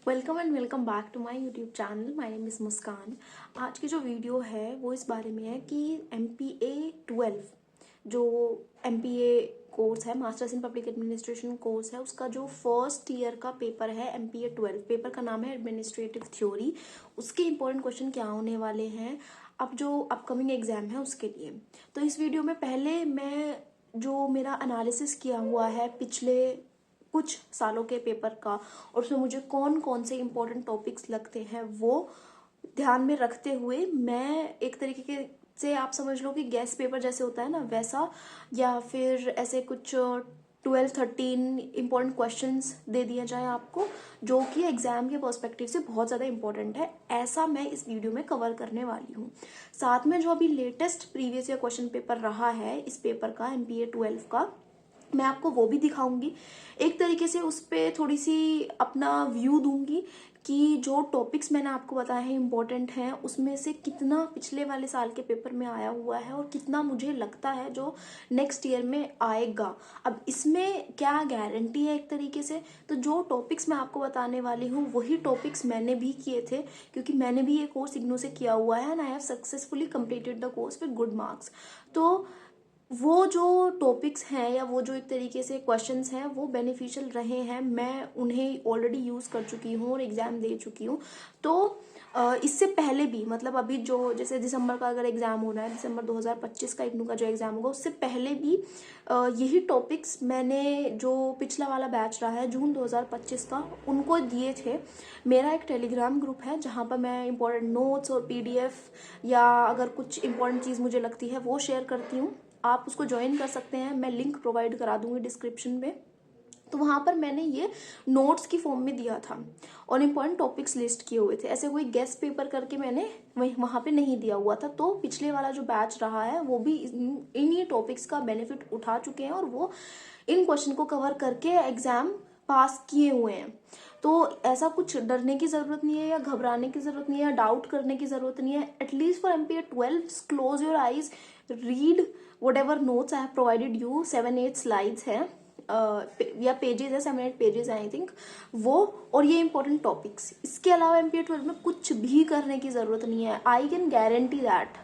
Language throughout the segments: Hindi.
Welcome and welcome back to my YouTube channel. My name is Muskan. आज की जो वीडियो है वो इस बारे में है कि MPA 12 जो MPA कोर्स है, masters in public administration course है, उसका जो फर्स्ट ईयर का पेपर है MPA 12, पेपर का नाम है एडमिनिस्ट्रेटिव थ्योरी। उसके इंपॉर्टेंट क्वेश्चन क्या होने वाले हैं अब जो अपकमिंग एग्जाम है उसके लिए। तो इस वीडियो में पहले मैं जो मेरा एनालिसिस किया हुआ है पिछले कुछ सालों के पेपर का और उसमें मुझे कौन कौन से इम्पोर्टेंट टॉपिक्स लगते हैं वो ध्यान में रखते हुए मैं एक तरीके के से आप समझ लो कि गैस पेपर जैसे होता है ना वैसा, या फिर ऐसे कुछ 12-13 इम्पोर्टेंट क्वेश्चंस दे दिया जाए आपको जो कि एग्जाम के पर्सपेक्टिव से बहुत ज़्यादा इंपॉर्टेंट है, ऐसा मैं इस वीडियो में कवर करने वाली हूँ। साथ में जो अभी latest previous year question paper रहा है इस पेपर का MPA 12 का, मैं आपको वो भी दिखाऊंगी। एक तरीके से उस पर थोड़ी सी अपना व्यू दूंगी कि जो टॉपिक्स मैंने आपको बताए हैं इम्पोर्टेंट हैं उसमें से कितना पिछले वाले साल के पेपर में आया हुआ है और कितना मुझे लगता है जो नेक्स्ट ईयर में आएगा। अब इसमें क्या गारंटी है एक तरीके से, तो जो टॉपिक्स मैं आपको बताने वाली हूँ वही टॉपिक्स मैंने भी किए थे क्योंकि मैंने भी ये कोर्स इग्नू से किया हुआ है and I have successfully completed the course with good marks. तो वो जो टॉपिक्स हैं या वो जो एक तरीके से क्वेश्चंस हैं वो बेनिफिशियल रहे हैं, मैं उन्हें ऑलरेडी यूज़ कर चुकी हूँ और एग्ज़ाम दे चुकी हूँ। तो इससे पहले भी मतलब अभी जो जैसे दिसंबर का अगर एग्ज़ाम होना है, दिसंबर 2025 का इग्नू का जो एग्ज़ाम होगा उससे पहले भी यही टॉपिक्स मैंने जो पिछला वाला बैच रहा है जून 2025 का उनको दिए थे। मेरा एक टेलीग्राम ग्रुप है जहाँ पर मैं इंपॉर्टेंट नोट्स और PDF या अगर कुछ इंपॉर्टेंट चीज़ मुझे लगती है वो शेयर करती हूँ। आप उसको ज्वाइन कर सकते हैं, मैं लिंक प्रोवाइड करा दूंगी डिस्क्रिप्शन में। तो वहाँ पर मैंने ये नोट्स की फॉर्म में दिया था और इम्पॉर्टेंट टॉपिक्स लिस्ट किए हुए थे, ऐसे कोई गेस्ट पेपर करके मैंने वहाँ पे नहीं दिया हुआ था। तो पिछले वाला जो बैच रहा है वो भी इन्हीं टॉपिक्स का बेनिफिट उठा चुके हैं और वो इन क्वेश्चन को कवर करके एग्जाम पास किए हुए हैं। तो ऐसा कुछ डरने की ज़रूरत नहीं है या घबराने की ज़रूरत नहीं है या डाउट करने की ज़रूरत नहीं है। At least for MPA 12 close your eyes, read whatever notes I have provided you, 7-8 slides है या पेजेस है, 7-8 पेजेस है आई थिंक वो, और ये इंपॉर्टेंट टॉपिक्स। इसके अलावा MPA 12 में कुछ भी करने की ज़रूरत नहीं है, आई कैन गारंटी दैट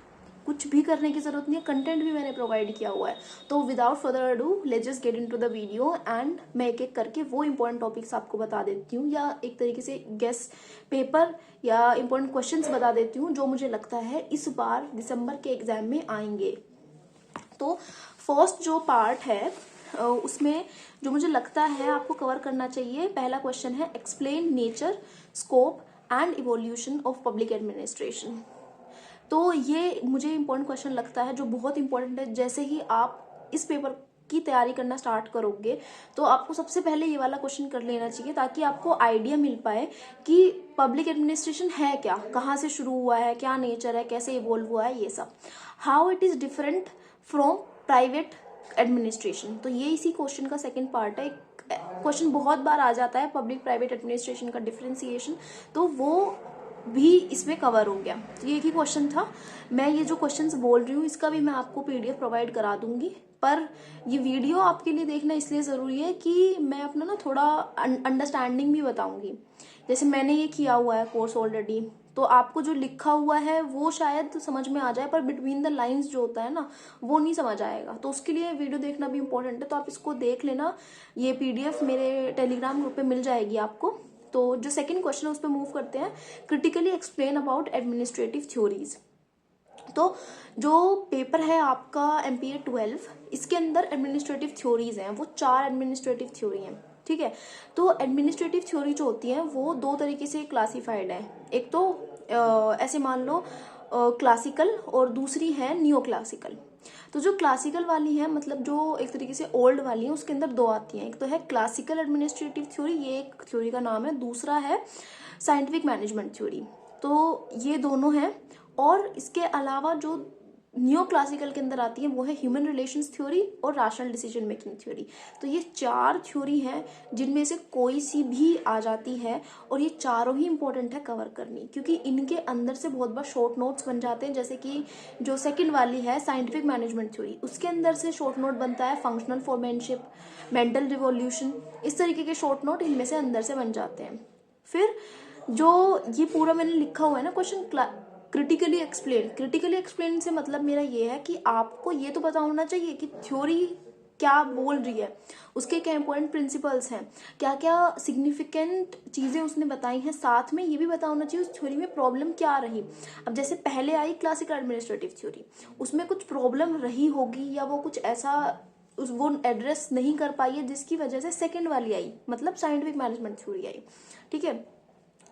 कुछ भी करने की ज़रूरत नहीं है। कंटेंट भी मैंने प्रोवाइड किया हुआ है। तो without further ado let's just get into the video and मैं एक एक करके वो इंपॉर्टेंट टॉपिक्स आपको बता देती हूँ या एक तरीके से गेस पेपर या इंपॉर्टेंट क्वेश्चंस बता देती हूँ जो मुझे लगता है इस बार दिसंबर के एग्जाम में आएंगे। तो फर्स्ट जो पार्ट है उसमें जो मुझे लगता है आपको कवर करना चाहिए, पहला क्वेश्चन है explain nature, scope and evolution of public administration. तो ये मुझे इंपॉर्टेंट क्वेश्चन लगता है जो बहुत इंपॉर्टेंट है। जैसे ही आप इस पेपर की तैयारी करना स्टार्ट करोगे तो आपको सबसे पहले ये वाला क्वेश्चन कर लेना चाहिए ताकि आपको आइडिया मिल पाए कि पब्लिक एडमिनिस्ट्रेशन है क्या, कहाँ से शुरू हुआ है, क्या नेचर है, कैसे इवॉल्व हुआ है, ये सब, how it is different from private administration. तो ये इसी क्वेश्चन का सेकंड पार्ट है। क्वेश्चन बहुत बार आ जाता है पब्लिक प्राइवेट एडमिनिस्ट्रेशन का डिफरेंशिएशन, तो वो भी इसमें कवर हो गया। तो ये ही क्वेश्चन था। मैं ये जो क्वेश्चंस बोल रही हूँ इसका भी मैं आपको PDF प्रोवाइड करा दूंगी, पर ये वीडियो आपके लिए देखना इसलिए ज़रूरी है कि मैं अपना ना थोड़ा अंडरस्टैंडिंग भी बताऊंगी। जैसे मैंने ये किया हुआ है कोर्स ऑलरेडी, तो आपको जो लिखा हुआ है वो शायद समझ में आ जाए पर बिटवीन द लाइंस जो होता है ना वो नहीं समझ आएगा। तो उसके लिए वीडियो देखना भी इंपॉर्टेंट है, तो आप इसको देख लेना। ये PDF मेरे टेलीग्राम ग्रुप पे मिल जाएगी आपको। तो जो सेकंड क्वेश्चन है उस पर मूव करते हैं, critically explain about administrative theories. तो जो पेपर है आपका MPA 12 इसके अंदर एडमिनिस्ट्रेटिव थ्योरीज हैं, वो 4 एडमिनिस्ट्रेटिव थ्योरी हैं, ठीक है। तो एडमिनिस्ट्रेटिव थ्योरी जो होती है वो 2 तरीके से क्लासिफाइड है। एक तो ऐसे मान लो क्लासिकल और दूसरी है नियो क्लासिकल। तो जो क्लासिकल वाली है मतलब जो एक तरीके से ओल्ड वाली है उसके अंदर 2 आती हैं। एक तो है क्लासिकल एडमिनिस्ट्रेटिव थ्योरी, ये एक थ्योरी का नाम है, दूसरा है साइंटिफिक मैनेजमेंट थ्योरी। तो ये दोनों हैं। और इसके अलावा जो न्यू क्लासिकल के अंदर आती है वो है ह्यूमन रिलेशंस थ्योरी और रैशनल डिसीजन मेकिंग थ्योरी। तो ये 4 थ्योरी हैं जिनमें से कोई सी भी आ जाती है और ये चारों ही इंपॉर्टेंट है कवर करनी, क्योंकि इनके अंदर से बहुत बार शॉर्ट नोट्स बन जाते हैं। जैसे कि जो सेकंड वाली है साइंटिफिक मैनेजमेंट थ्योरी, उसके अंदर से शॉर्ट नोट बनता है फंक्शनल फोरमैनशिप, मेंटल रिवॉल्यूशन, इस तरीके के शॉर्ट नोट इनमें से अंदर से बन जाते हैं। फिर जो ये पूरा मैंने लिखा हुआ है ना क्वेश्चन, क्रिटिकली एक्सप्लेन से मतलब मेरा ये है कि आपको ये तो पता होना चाहिए कि थ्योरी क्या बोल रही है, उसके क्या इंपॉर्टेंट प्रिंसिपल्स हैं, क्या क्या सिग्निफिकेंट चीज़ें उसने बताई हैं, साथ में ये भी पता होना चाहिए उस थ्योरी में प्रॉब्लम क्या रही। अब जैसे पहले आई क्लासिकल एडमिनिस्ट्रेटिव थ्योरी, उसमें कुछ प्रॉब्लम रही होगी या वो कुछ ऐसा वो एड्रेस नहीं कर पाई है जिसकी वजह से सेकेंड वाली आई, मतलब साइंटिफिक मैनेजमेंट थ्योरी आई। ठीक है,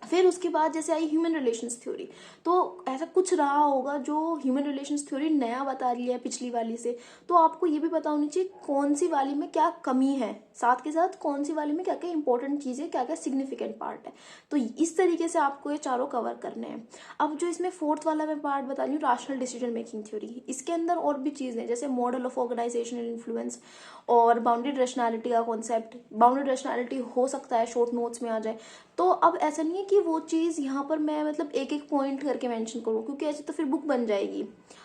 फिर उसके बाद जैसे आई ह्यूमन रिलेशंस थ्योरी, तो ऐसा कुछ रहा होगा जो ह्यूमन रिलेशंस थ्योरी नया बता रही है पिछली वाली से। तो आपको ये भी पता होनी चाहिए कौन सी वाली में क्या कमी है, साथ के साथ कौन सी वाली में क्या क्या इंपॉर्टेंट चीज़ें, क्या क्या सिग्निफिकेंट पार्ट है। तो इस तरीके से आपको ये चारों कवर करने हैं। अब जो इसमें फोर्थ वाला मैं पार्ट बता रही हूँ, राशनल डिसीजन मेकिंग थ्योरी, इसके अंदर और भी चीज़ें जैसे मॉडल ऑफ ऑर्गेनाइजेशनल इन्फ्लुएंस और बाउंडेड रैशनैलिटी का कॉन्सेप्ट। बाउंडेड रैशनैलिटी हो सकता है शॉर्ट नोट्स में आ जाए, तो अब ऐसा नहीं है कि वो चीज़ यहाँ पर मैं मतलब एक एक पॉइंट करके मेंशन करूँ, क्योंकि ऐसे तो फिर बुक बन जाएगी,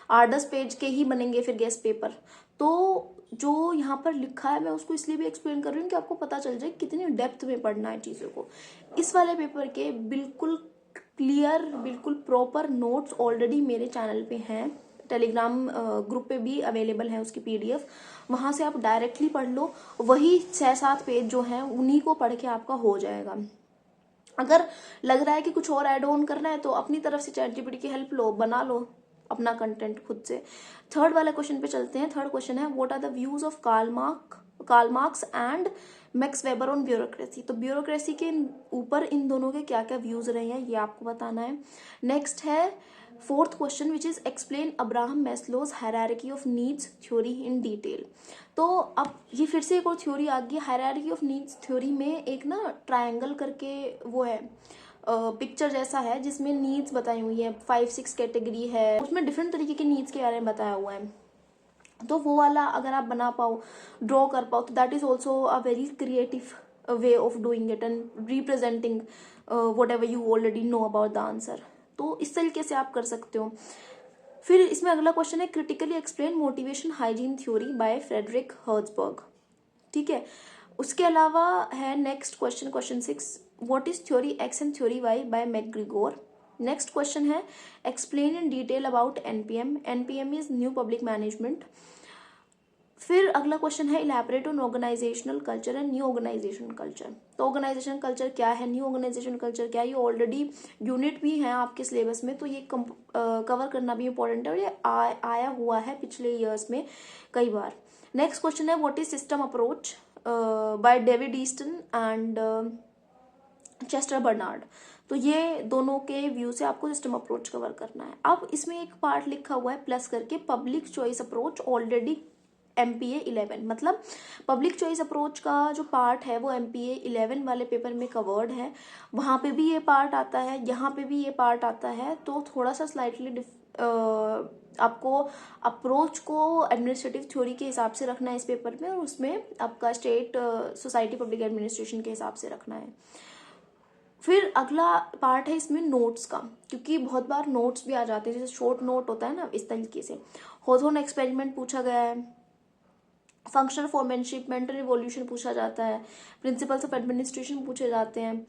8-10 पेज के ही बनेंगे फिर गेस्ट पेपर। तो जो यहाँ पर लिखा है मैं उसको इसलिए भी एक्सप्लेन कर रही हूँ कि आपको पता चल जाए कितनी डेप्थ में पढ़ना है चीज़ों को। इस वाले पेपर के बिल्कुल क्लियर, बिल्कुल प्रॉपर नोट्स ऑलरेडी मेरे चैनल पे हैं, टेलीग्राम ग्रुप पे भी अवेलेबल है उसकी PDF, वहाँ से आप डायरेक्टली पढ़ लो। वही 6-7 पेज जो हैं उन्हीं को पढ़ के आपका हो जाएगा। अगर लग रहा है कि कुछ और ऐड ऑन करना है तो अपनी तरफ से ChatGPT की हेल्प लो, बना लो अपना कंटेंट खुद से। थर्ड वाले क्वेश्चन पे चलते हैं। थर्ड क्वेश्चन है what are the views of Karl Marx and Max Weber on bureaucracy. तो ब्यूरोक्रेसी के ऊपर इन दोनों के क्या क्या व्यूज रहे हैं ये आपको बताना है। नेक्स्ट है fourth question which is explain Abraham Maslow's hierarchy of needs theory in detail. तो अब ये फिर से एक और थ्योरी आ गई, हायरार्की ऑफ नीड्स थ्योरी में एक ना ट्रायंगल करके वो है, पिक्चर जैसा है जिसमें नीड्स बताई हुई है, 5-6 कैटेगरी है, उसमें डिफरेंट तरीके के नीड्स के बारे में बताया हुआ है। तो वो वाला अगर आप बना पाओ, ड्रॉ कर पाओ, तो that is also a very creative way of doing it and representing what ever you already know about the answer. तो इस तरीके से आप कर सकते हो। फिर इसमें अगला क्वेश्चन है critically explain motivation hygiene theory by Frederick Herzberg. ठीक है, उसके अलावा है next question, question 6, what is theory X and theory Y by McGregor. Next question है explain in detail about NPM। NPM is new public management. फिर अगला क्वेश्चन है elaborate on organisational culture and new organisation culture. तो ऑर्गेनाइजेशन कल्चर क्या है, न्यू ऑर्गेनाइजेशन कल्चर क्या है, ये ऑलरेडी यूनिट भी है आपके सिलेबस में, तो ये कवर करना भी इंपॉर्टेंट है और ये आया हुआ है पिछले ईयर्स में कई बार। नेक्स्ट क्वेश्चन है what is system approach by David Easton and Chester Barnard. तो ये दोनों के व्यू से आपको सिस्टम अप्रोच कवर करना है। अब इसमें एक पार्ट लिखा हुआ है प्लस करके public choice approach, already MPA 11, मतलब पब्लिक चॉइस अप्रोच का जो पार्ट है वो MPA 11 वाले पेपर में कवर्ड है। वहाँ पे भी ये पार्ट आता है, यहाँ पे भी ये पार्ट आता है। तो थोड़ा सा स्लाइटली आपको अप्रोच को एडमिनिस्ट्रेटिव थ्योरी के हिसाब से रखना है इस पेपर में, और उसमें आपका स्टेट सोसाइटी पब्लिक एडमिनिस्ट्रेशन के हिसाब से रखना है। फिर अगला पार्ट है इसमें नोट्स का, क्योंकि बहुत बार नोट्स भी आ जाते हैं, जैसे शॉर्ट नोट होता है ना, इस तरीके से। हॉथॉर्न एक्सपेरिमेंट पूछा गया है, फंक्शनल फॉर्मेनशिप, मेंटल रिवॉल्यूशन पूछा जाता है, प्रिंसिपल्स ऑफ एडमिनिस्ट्रेशन पूछे जाते हैं,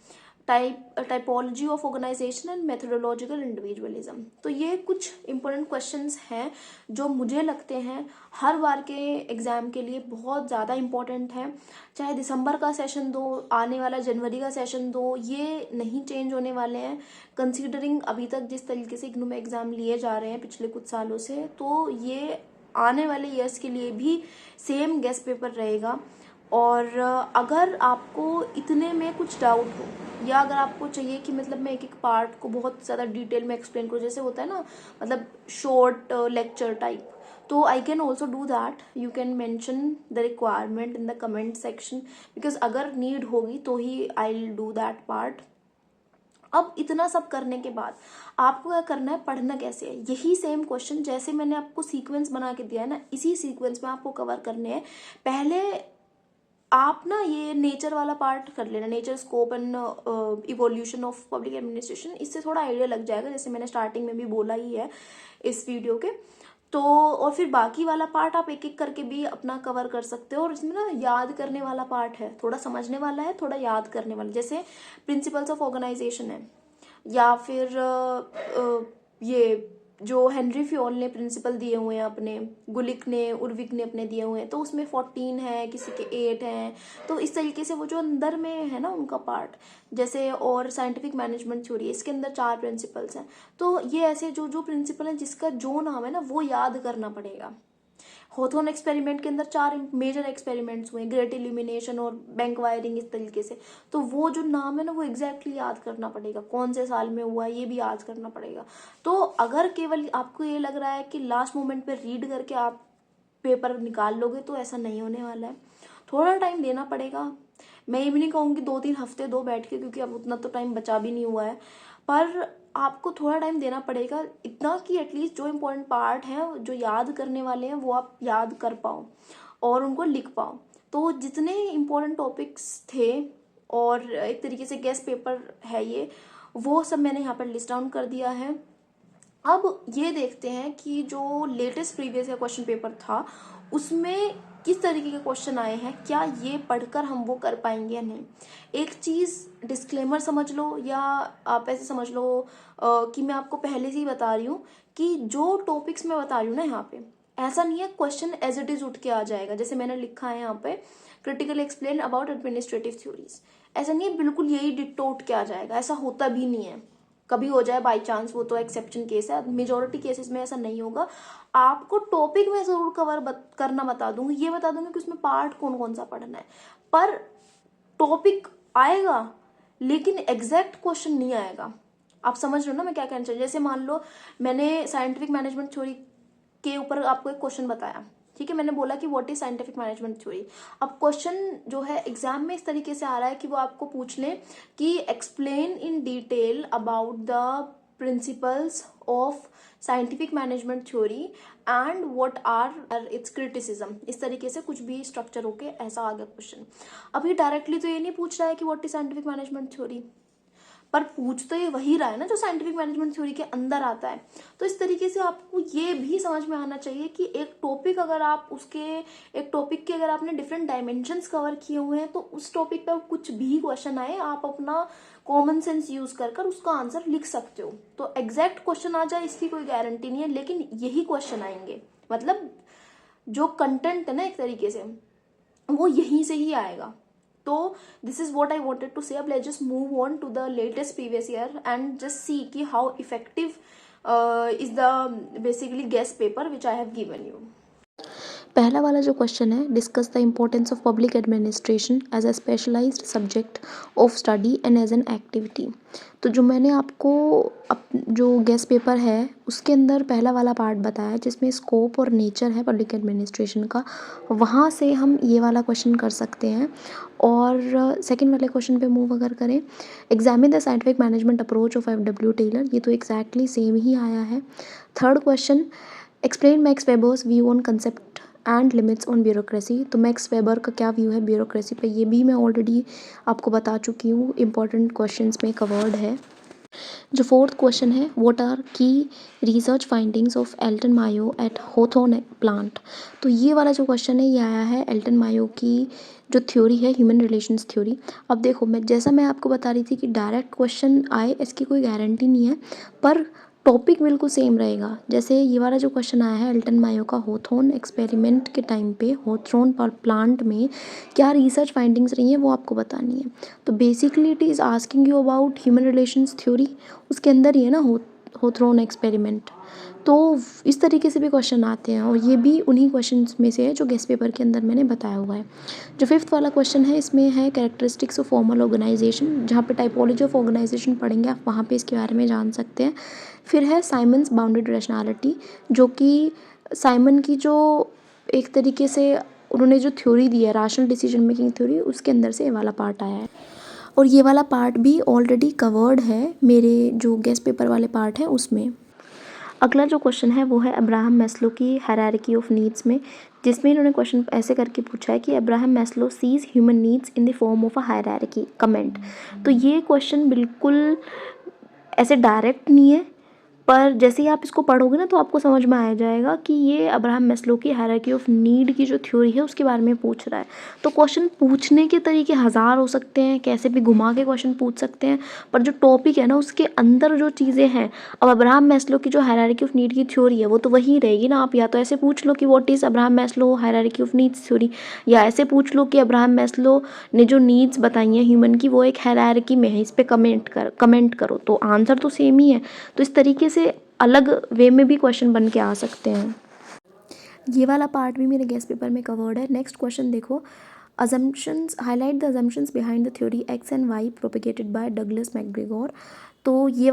typology of organisation and methodological individualism. तो ये कुछ इंपॉर्टेंट क्वेश्चंस हैं जो मुझे लगते हैं हर बार के एग्जाम के लिए बहुत ज़्यादा इंपॉर्टेंट है। चाहे दिसंबर का सेशन दो, आने वाला जनवरी का सेशन दो, ये नहीं चेंज होने वाले हैं कंसीडरिंग अभी तक जिस तरीके से इग्नू में एग्जाम लिए जा रहे हैं पिछले कुछ सालों से। तो ये आने वाले ईयर्स के लिए भी सेम गेस्ट पेपर रहेगा। और अगर आपको इतने में कुछ डाउट हो, या अगर आपको चाहिए कि मतलब मैं एक एक पार्ट को बहुत ज़्यादा डिटेल में एक्सप्लेन करूँ, जैसे होता है ना मतलब शॉर्ट लेक्चर टाइप, तो I can also do that. You can mention the requirement in the comment section, because अगर नीड होगी तो ही I will do that part. अब इतना सब करने के बाद आपको क्या करना है, पढ़ना कैसे है, यही सेम क्वेश्चन जैसे मैंने आपको सीक्वेंस बना के दिया है ना, इसी सीक्वेंस में आपको कवर करने हैं। पहले आप ना ये नेचर वाला पार्ट कर लेना, nature scope and evolution of public administration, इससे थोड़ा आइडिया लग जाएगा, जैसे मैंने स्टार्टिंग में भी बोला ही है इस वीडियो के। तो और फिर बाकी वाला पार्ट आप एक एक करके भी अपना कवर कर सकते हो। और इसमें ना याद करने वाला पार्ट है, थोड़ा समझने वाला है, थोड़ा याद करने वाला, जैसे प्रिंसिपल्स ऑफ ऑर्गेनाइजेशन है, या फिर ये जो हेनरी फ्योल ने प्रिंसिपल दिए हुए हैं अपने, गुलिक ने, उर्विक ने अपने दिए हुए हैं, तो उसमें 14 है, किसी के 8 हैं। तो इस तरीके से वो जो अंदर में है ना उनका पार्ट, जैसे और साइंटिफिक मैनेजमेंट थ्योरी है, इसके अंदर 4 प्रिंसिपल्स हैं। तो ये ऐसे जो जो प्रिंसिपल हैं जिसका जो नाम है ना वो याद करना पड़ेगा। होथोन एक्सपेरिमेंट के अंदर 4 मेजर एक्सपेरिमेंट्स हुए, ग्रेट इल्यूमिनेशन और बैंक वायरिंग, इस तरीके से। तो वो जो नाम है ना वो एग्जैक्टली याद करना पड़ेगा, कौन से साल में हुआ ये भी याद करना पड़ेगा। तो अगर केवल आपको ये लग रहा है कि लास्ट मोमेंट पे रीड करके आप पेपर निकाल लोगे, तो ऐसा नहीं होने वाला है, थोड़ा टाइम देना पड़ेगा। मैं ये भी नहीं कहूँगी 2-3 हफ्ते दो बैठ के, क्योंकि अब उतना तो टाइम बचा भी नहीं हुआ है, पर आपको थोड़ा टाइम देना पड़ेगा, इतना कि एटलीस्ट जो इम्पोर्टेंट पार्ट हैं, जो याद करने वाले हैं, वो आप याद कर पाओ और उनको लिख पाओ। तो जितने इम्पोर्टेंट टॉपिक्स थे और एक तरीके से गेस्ट पेपर है ये, वो सब मैंने यहाँ पर लिस्ट डाउन कर दिया है। अब ये देखते हैं कि जो लेटेस्ट प्रीवियस का क्वेश्चन पेपर था उसमें किस तरीके के क्वेश्चन आए हैं, क्या ये पढ़कर हम वो कर पाएंगे या नहीं। एक चीज़ डिस्क्लेमर समझ लो, या आप ऐसे समझ लो कि मैं आपको पहले से ही बता रही हूँ कि जो टॉपिक्स मैं बता रही हूँ ना यहाँ पे, ऐसा नहीं है क्वेश्चन एज इट इज उठ के आ जाएगा। जैसे मैंने लिखा है यहाँ पे, critical explain about administrative theories, ऐसा नहीं है बिल्कुल यही डिट्टो उठ के आ जाएगा, ऐसा होता भी नहीं है। कभी हो जाए बाई चांस, वो तो एक्सेप्शन केस है, मेजोरिटी केसेस में ऐसा नहीं होगा। आपको टॉपिक में जरूर करना बता दूंगी, ये बता दूंगी कि उसमें पार्ट कौन कौन सा पढ़ना है, पर टॉपिक आएगा लेकिन एग्जैक्ट क्वेश्चन नहीं आएगा। आप समझ रहे हो ना मैं क्या कहना चाहिए। जैसे मान लो मैंने साइंटिफिक मैनेजमेंट थ्योरी के ऊपर आपको एक क्वेश्चन बताया, ठीक है, मैंने बोला कि what is scientific management theory. अब क्वेश्चन जो है एग्जाम में इस तरीके से आ रहा है कि वो आपको पूछ लें कि explain in detail about the principles of scientific management theory and what are its criticism, इस तरीके से कुछ भी स्ट्रक्चर होके ऐसा आ गया क्वेश्चन। अभी डायरेक्टली तो ये नहीं पूछ रहा है कि what is scientific management theory, पर पूछ तो ये वही रहा है ना जो साइंटिफिक मैनेजमेंट थ्योरी के अंदर आता है। तो इस तरीके से आपको ये भी समझ में आना चाहिए कि एक टॉपिक अगर आप उसके, एक टॉपिक के अगर आपने डिफरेंट डायमेंशंस कवर किए हुए हैं, तो उस टॉपिक पर कुछ भी क्वेश्चन आए आप अपना कॉमन सेंस यूज कर कर उसका आंसर लिख सकते हो। तो एग्जैक्ट क्वेश्चन आ जाए इसकी कोई गारंटी नहीं है, लेकिन यही क्वेश्चन आएंगे, मतलब जो कंटेंट है ना एक तरीके से वो यहीं से ही आएगा। तो this is what I wanted to say. अब let's just move on to the latest previous year and just see कि how effective is the basically guessed paper which I have given you. पहला वाला जो क्वेश्चन है, discuss the importance of public administration as a specialized subject of study and as an activity. तो जो मैंने आपको जो गेस्ट पेपर है उसके अंदर पहला वाला पार्ट बताया जिसमें स्कोप और नेचर है पब्लिक एडमिनिस्ट्रेशन का, वहाँ से हम ये वाला क्वेश्चन कर सकते हैं। और सेकंड वाले क्वेश्चन पे मूव अगर करें, examine the scientific management approach of F.W. Taylor, ये तो एग्जैक्टली सेम ही आया है। Third question, explain Max Weber's view on concept and limits on bureaucracy. तो मैक्स वेबर का क्या व्यू है ब्यूरोक्रेसी पे, ये भी मैं ऑलरेडी आपको बता चुकी हूँ, इंपॉर्टेंट क्वेश्चंस में कवर्ड है। जो फोर्थ क्वेश्चन है, what are key research findings of Elton Mayo at Hawthorne plant. तो ये वाला जो क्वेश्चन है ये आया है एल्टन मायो की जो थ्योरी है ह्यूमन रिलेशंस थ्योरी। अब देखो मैं आपको बता रही थी कि डायरेक्ट क्वेश्चन आए इसकी कोई गारंटी नहीं है, पर टॉपिक बिल्कुल सेम रहेगा। जैसे ये वाला जो क्वेश्चन आया है एल्टन मायो का, होथोर्न एक्सपेरिमेंट के टाइम पे होथोर्न प्लांट में क्या रिसर्च फाइंडिंग्स रही हैं वो आपको बतानी है। तो basically it is asking you about human relations theory, उसके अंदर ही है ना होथोर्न एक्सपेरिमेंट। तो इस तरीके से भी क्वेश्चन आते हैं और ये भी उन्हीं क्वेश्चंस में से है जो गेस्ट पेपर के अंदर मैंने बताया हुआ है। जो फिफ्थ वाला क्वेश्चन है इसमें है कैरेक्टरिस्टिक्स ऑफ फॉर्मल ऑर्गेनाइजेशन, जहाँ पे टाइपोलॉजी ऑफ ऑर्गेनाइजेशन पढ़ेंगे आप वहाँ पे इसके बारे में जान सकते हैं। फिर है साइमन्स बाउंडेड रैशनैलिटी, जो कि साइमन की जो एक तरीके से उन्होंने जो थ्योरी दी है रैशनल डिसीजन मेकिंग थ्योरी, उसके अंदर से ये वाला पार्ट आया है और ये वाला पार्ट भी ऑलरेडी कवर्ड है मेरे जो गेस्ट पेपर वाले पार्ट है उसमें। अगला जो क्वेश्चन है वो है अब्राहम मैस्लो की हायरार्की ऑफ नीड्स में, जिसमें इन्होंने क्वेश्चन ऐसे करके पूछा है कि Abraham Maslow sees human needs in the form of a hierarchy, comment. तो ये क्वेश्चन बिल्कुल ऐसे डायरेक्ट नहीं है, पर जैसे ही आप इसको पढ़ोगे ना तो आपको समझ में आ जाएगा कि ये अब्राहम मैस्लो की हायरार्की ऑफ नीड की जो थ्योरी है उसके बारे में पूछ रहा है। तो क्वेश्चन पूछने के तरीके हज़ार हो सकते हैं, कैसे भी घुमा के क्वेश्चन पूछ सकते हैं, पर जो टॉपिक है ना उसके अंदर जो चीज़ें हैं, अब अब्राहम मैस्लो की जो हायरार्की ऑफ नीड की थ्योरी है वो तो वही रहेगी ना। आप या तो ऐसे पूछ लो कि what is Abraham Maslow hierarchy of needs theory, या ऐसे पूछ लो कि अब्राहम मैस्लो ने जो नीड्स बताई हैं ह्यूमन की वो एक हायरार्की में है, इस पर कमेंट करो, तो आंसर तो सेम ही है। तो इस तरीके से अलग वे में भी क्वेश्चन बन के आ सकते हैं। ये वाला पार्ट भी मेरे गेस्ट पेपर में कवर्ड है। नेक्स्ट क्वेश्चन देखो, assumptions highlight the assumptions behind the theory x and y propagated by Douglas McGregor। तो ये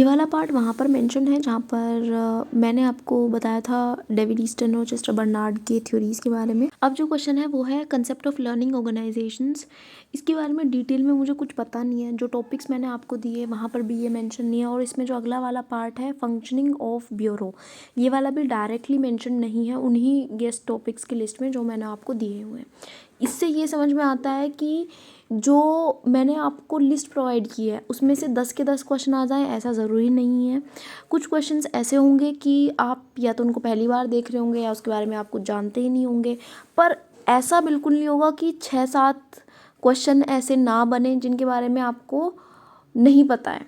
वाला पार्ट वहाँ पर मेंशन है जहाँ पर मैंने आपको बताया था डेविड ईस्टन और चेस्टर बर्नार्ड के थ्योरीज़ के बारे में। अब जो क्वेश्चन है वो है कंसेप्ट ऑफ लर्निंग ऑर्गेनाइजेशंस। इसके बारे में डिटेल में मुझे कुछ पता नहीं है, जो टॉपिक्स मैंने आपको दिए वहाँ पर भी ये मेंशन नहीं है। और इसमें जो अगला वाला पार्ट है फंक्शनिंग ऑफ ब्यूरो, ये वाला भी डायरेक्टली मेंशन नहीं है उन्हीं गेस्ट टॉपिक्स की लिस्ट में जो मैंने आपको दिए हुए हैं। इससे ये समझ में आता है कि जो मैंने आपको लिस्ट प्रोवाइड की है उसमें से 10 के 10 क्वेश्चन आ जाएं ऐसा ज़रूरी नहीं है। कुछ क्वेश्चंस ऐसे होंगे कि आप या तो उनको पहली बार देख रहे होंगे या उसके बारे में आप कुछ जानते ही नहीं होंगे। पर ऐसा बिल्कुल नहीं होगा कि 6-7 क्वेश्चन ऐसे ना बने जिनके बारे में आपको नहीं पता है।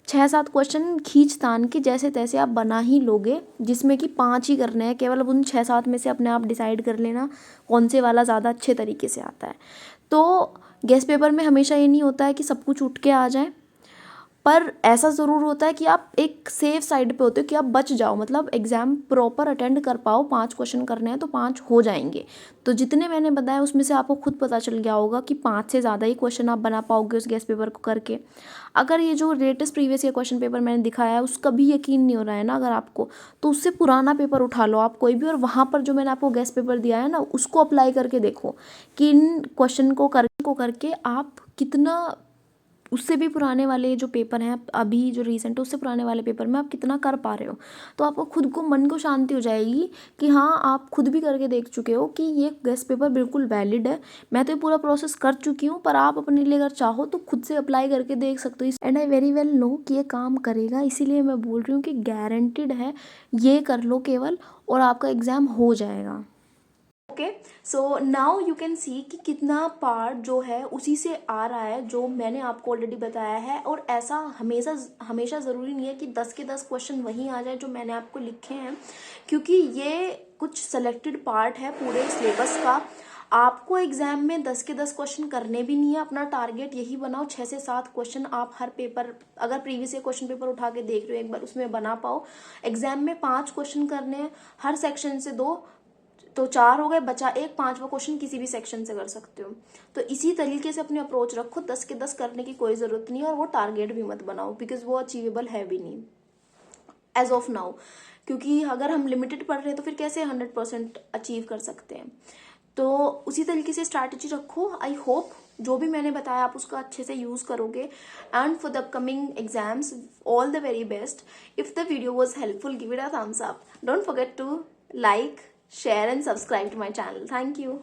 6-7 क्वेश्चन खींच तान के जैसे तैसे आप बना ही लोगे, जिसमें कि 5 ही करने हैं केवल। अब उन 6-7 में से अपने आप डिसाइड कर लेना कौन से वाला ज़्यादा अच्छे तरीके से आता है। तो गेस्ट पेपर में हमेशा ये नहीं होता है कि सब कुछ उठ के आ जाए, पर ऐसा ज़रूर होता है कि आप एक सेफ साइड पे होते हो कि आप बच जाओ, मतलब एग्ज़ाम प्रॉपर अटेंड कर पाओ। 5 क्वेश्चन करने हैं तो 5 हो जाएंगे। तो जितने मैंने बताया उसमें से आपको खुद पता चल गया होगा कि 5 से ज़्यादा ही क्वेश्चन आप बना पाओगे उस गेस्ट पेपर को करके। अगर ये जो latest previous year question paper मैंने दिखाया है उसका भी यकीन नहीं हो रहा है ना अगर आपको, तो उससे पुराना पेपर उठा लो आप कोई भी, और वहाँ पर जो मैंने आपको गेस्ट पेपर दिया है ना उसको अप्लाई करके देखो कि इन क्वेश्चन को करके आप कितना, उससे भी पुराने वाले जो पेपर हैं अभी जो रीसेंट है उससे पुराने वाले पेपर में आप कितना कर पा रहे हो। तो आपको खुद को मन को शांति हो जाएगी कि हाँ आप खुद भी करके देख चुके हो कि ये गेस्ट पेपर बिल्कुल वैलिड है। मैं तो ये पूरा प्रोसेस कर चुकी हूँ, पर आप अपने लिए अगर चाहो तो खुद से अप्लाई करके देख सकते हो। And I very well know कि ये काम करेगा, इसीलिए मैं बोल रही हूँ कि गारंटिड है, ये कर लो केवल और आपका एग्ज़ाम हो जाएगा। Okay, so now you can see कि कितना पार्ट जो है उसी से आ रहा है जो मैंने आपको ऑलरेडी बताया है। और ऐसा हमेशा ज़रूरी नहीं है कि 10 के 10 क्वेश्चन वहीं आ जाए जो मैंने आपको लिखे हैं, क्योंकि ये कुछ सेलेक्टेड पार्ट है पूरे सिलेबस का। आपको एग्जाम में 10 के 10 क्वेश्चन करने भी नहीं है। अपना टारगेट यही बनाओ 6 से 7 क्वेश्चन आप हर पेपर, अगर प्रीवियस ईयर क्वेश्चन पेपर उठा के देख रहे हो एक बार उसमें बना पाओ। एग्जाम में 5 क्वेश्चन करने हैं, हर सेक्शन से 2 तो 4 हो गए, बचा एक 5वां क्वेश्चन किसी भी सेक्शन से कर सकते हो। तो इसी तरीके से अपनी अप्रोच रखो, 10 के 10 करने की कोई ज़रूरत नहीं है। और वो टारगेट भी मत बनाओ बिकॉज वो अचीवेबल है भी नहीं एज ऑफ नाउ, क्योंकि अगर हम लिमिटेड पढ़ रहे हैं तो फिर कैसे 100% अचीव कर सकते हैं। तो उसी तरीके से स्ट्रैटेजी रखो। आई होप जो भी मैंने बताया आप उसका अच्छे से यूज़ करोगे। And for the upcoming exams all the very best. If the video was helpful give it a thumbs up, don't forget to like, share and subscribe to my channel. Thank you.